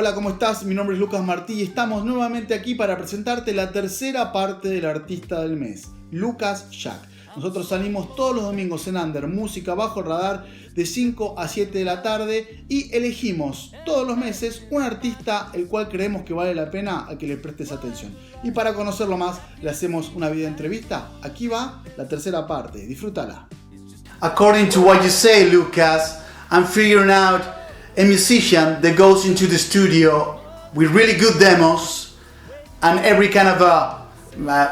Hola, ¿cómo estás? Mi nombre es Lucas Martí y estamos nuevamente aquí para presentarte la tercera parte del Artista del Mes, Lucas Jack. Nosotros salimos todos los domingos en Under, música bajo radar, de 5 a 7 de la tarde y elegimos todos los meses un artista el cual creemos que vale la pena a que le prestes atención. Y para conocerlo más, le hacemos una video entrevista. Aquí va la tercera parte, disfrútala. According to what you say, Lucas, I'm figuring out a musician that goes into the studio with really good demos and every kind of a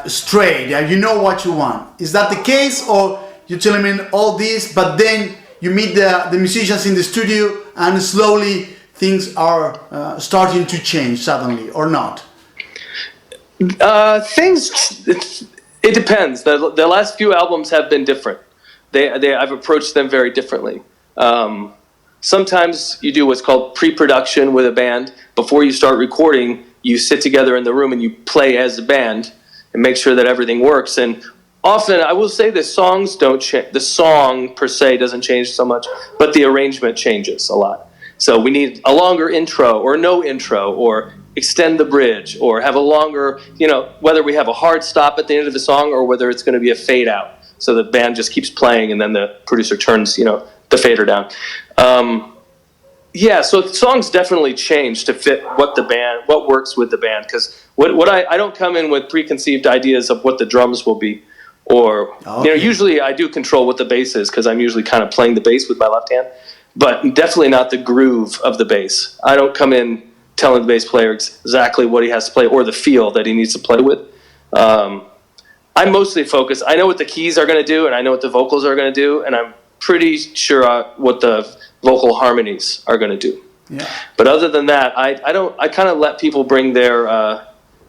straight. You know what you want. Is that the case, or you're telling me all this, but then you meet the musicians in the studio and slowly things are starting to change suddenly, or not? It depends. The last few albums have been different. I've approached them very differently. Sometimes you do what's called pre-production with a band. Before you start recording, you sit together in the room and you play as a band and make sure that everything works. And often, I will say the songs don't change. The song per se doesn't change so much, but the arrangement changes a lot. So we need a longer intro or no intro, or extend the bridge, or have a longer, whether we have a hard stop at the end of the song or whether it's going to be a fade out. So the band just keeps playing and then the producer turns, the fader down. So songs definitely change to fit what works with the band. Because I don't come in with preconceived ideas of what the drums will be, or usually I do control what the bass is because I'm usually kind of playing the bass with my left hand, but definitely not the groove of the bass. I don't come in telling the bass player exactly what he has to play or the feel that he needs to play with. I'm mostly focused. I know what the keys are going to do, and I know what the vocals are going to do, and I'm pretty sure what the vocal harmonies are going to do. Yeah. But other than that, I kind of let people bring their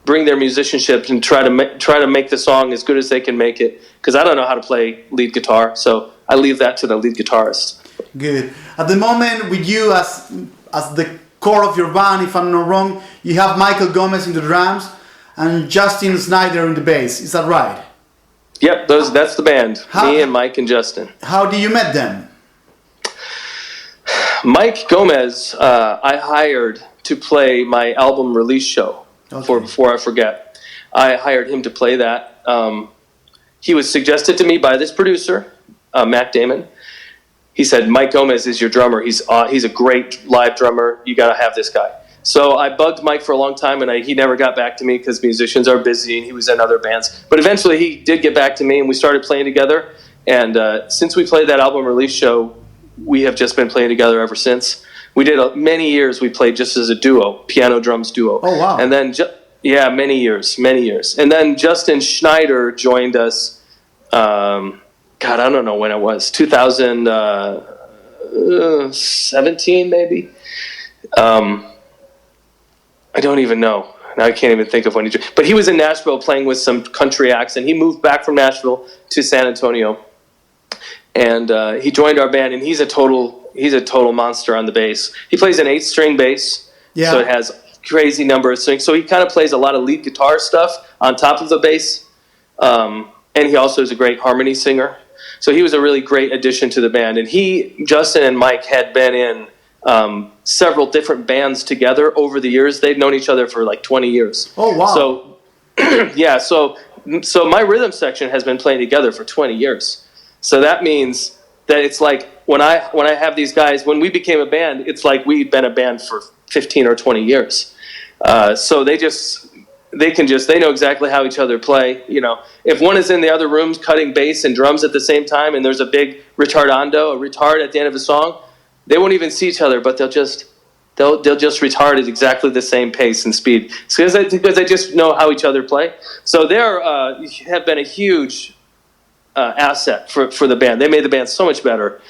musicianship and try to make the song as good as they can make it, because I don't know how to play lead guitar, so I leave that to the lead guitarist. Good. At the moment, with you as the core of your band, if I'm not wrong, you have Michael Gomez in the drums and Justin Snyder in the bass. Is that right? Yep, that's the band. Me and Mike and Justin. How do you met them? Mike Gomez, I hired to play my album release show. Okay. Before I forget. I hired him to play that. He was suggested to me by this producer, Matt Damon. He said, Mike Gomez is your drummer. He's a great live drummer. You got to have this guy. So I bugged Mike for a long time, and he never got back to me because musicians are busy, and he was in other bands. But eventually he did get back to me, and we started playing together. And since we played that album release show, we have just been playing together ever since. We did many years. We played just as a duo, piano drums duo. Oh, wow. And then, many years. And then Justin Schneider joined us, I don't know when it was, 2017 maybe? I don't even know. Now I can't even think of when he joined. But he was in Nashville playing with some country acts, and he moved back from Nashville to San Antonio. And he joined our band, and he's a total monster on the bass. He plays an 8-string bass, so it has crazy number of strings. So he kind of plays a lot of lead guitar stuff on top of the bass. And he also is a great harmony singer. So he was a really great addition to the band. And Justin and Mike had been in several different bands together over the years. They'd known each other for like 20 years. Oh, wow. So, so my rhythm section has been playing together for 20 years. So that means that it's like when I have these guys, when we became a band, it's like we'd been a band for 15 or 20 years. So they know exactly how each other play. If one is in the other rooms cutting bass and drums at the same time, and there's a big retard at the end of a song, they won't even see each other, but they'll just retard at exactly the same pace and speed, because they just know how each other play. So they have been a huge asset for the band. They made the band so much better.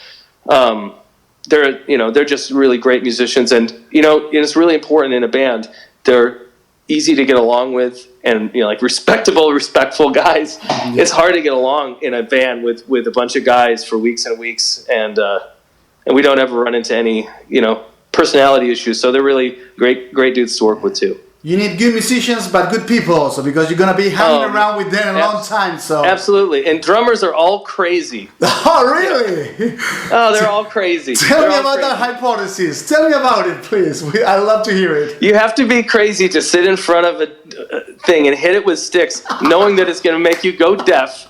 They're just really great musicians, and it's really important in a band. They're easy to get along with, and respectful guys. Yeah. It's hard to get along in a band with a bunch of guys for weeks and weeks, and we don't ever run into any personality issues. So they're really great dudes to work with too. You need good musicians, but good people also, because you're gonna be hanging around with them a long time. So absolutely, and drummers are all crazy. Oh, really? Oh, they're all crazy. Tell me about that hypothesis. Tell me about it, please. I love to hear it. You have to be crazy to sit in front of a thing and hit it with sticks, knowing that it's gonna make you go deaf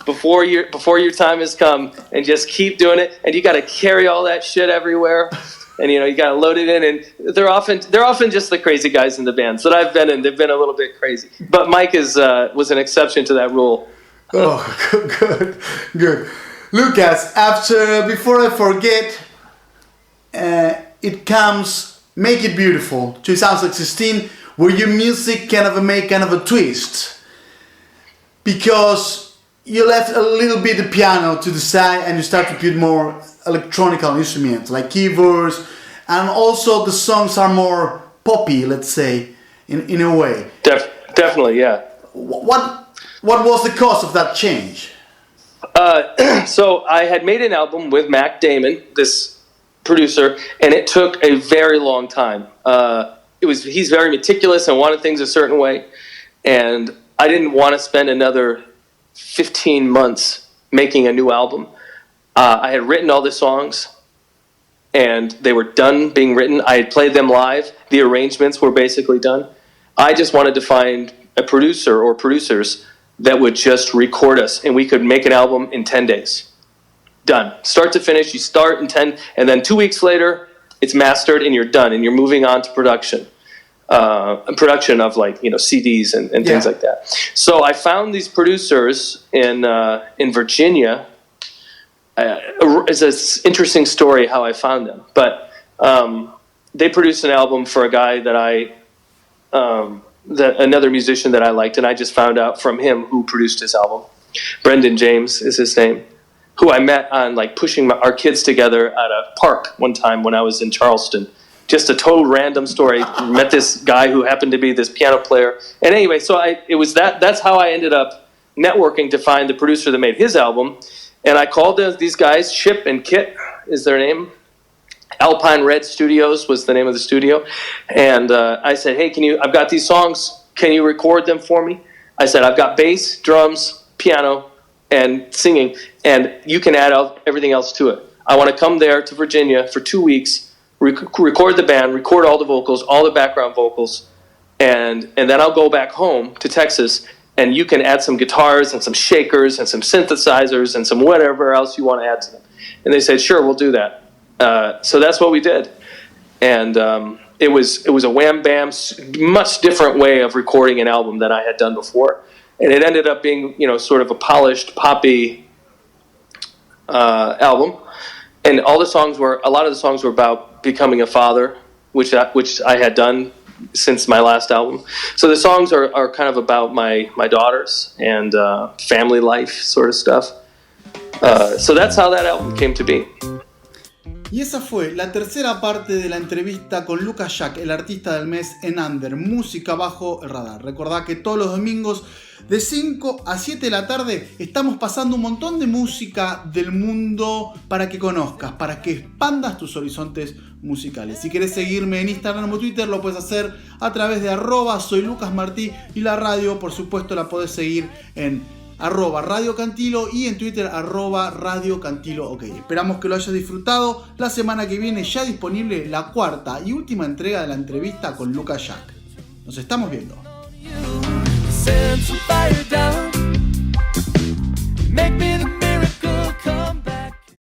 before your time has come, and just keep doing it. And you got to carry all that shit everywhere. And you got to load it in, and they're often just the crazy guys in the bands that I've been in. They've been a little bit crazy, but Mike was an exception to that rule. Oh, good. Lucas, before I forget, it comes "Make It Beautiful" 2016, where your music kind of make a twist, because you left a little bit the piano to the side and you start to put more electronic instruments like keyboards, and also the songs are more poppy, let's say, in a way. Definitely, yeah. What was the cause of that change? So I had made an album with Mac Damon, this producer, and it took a very long time. He's very meticulous and wanted things a certain way, and I didn't want to spend another 15 months making a new album. I had written all the songs, and they were done being written. I had played them live. The arrangements were basically done. I just wanted to find a producer or producers that would just record us, and we could make an album in 10 days. Done. Start to finish, you start in 10, and then 2 weeks later, it's mastered, and you're done, and you're moving on to production. Production of CDs and things like that. So I found these producers in Virginia. It's an interesting story how I found them, but they produced an album for a guy that another musician that I liked, and I just found out from him who produced his album. Brendan James is his name, who I met on pushing our kids together at a park one time when I was in Charleston. Just a total random story. Met this guy who happened to be this piano player. And anyway, so that's how I ended up networking to find the producer that made his album. And I called these guys, Chip and Kit is their name. Alpine Red Studios was the name of the studio. And I said, hey, I've got these songs. Can you record them for me? I said, I've got bass, drums, piano, and singing, and you can add everything else to it. I want to come there to Virginia for 2 weeks, record the band, record all the vocals, all the background vocals, and then I'll go back home to Texas, and you can add some guitars and some shakers and some synthesizers and some whatever else you want to add to them. And they said, sure, we'll do that. So that's what we did. And it was a wham bam, much different way of recording an album than I had done before. And it ended up being, sort of a polished, poppy album. And a lot of the songs were about becoming a father, which I had done since my last album. So the songs are kind of about my daughters and family life sort of stuff. So that's how that album came to be. Y esa fue la tercera parte de la entrevista con Lucas Jack, el artista del mes en Under, música bajo el radar. Recordá que todos los domingos de 5 a 7 de la tarde estamos pasando un montón de música del mundo para que conozcas, para que expandas tus horizontes musicales. Si querés seguirme en Instagram o Twitter, lo puedes hacer a través de @soylucasmartí, y la radio, por supuesto, la podés seguir en @Radio Cantilo y en Twitter @Radio Cantilo. Ok, esperamos que lo hayas disfrutado. La semana que viene ya disponible la cuarta y última entrega de la entrevista con Lucas Jack. Nos estamos viendo.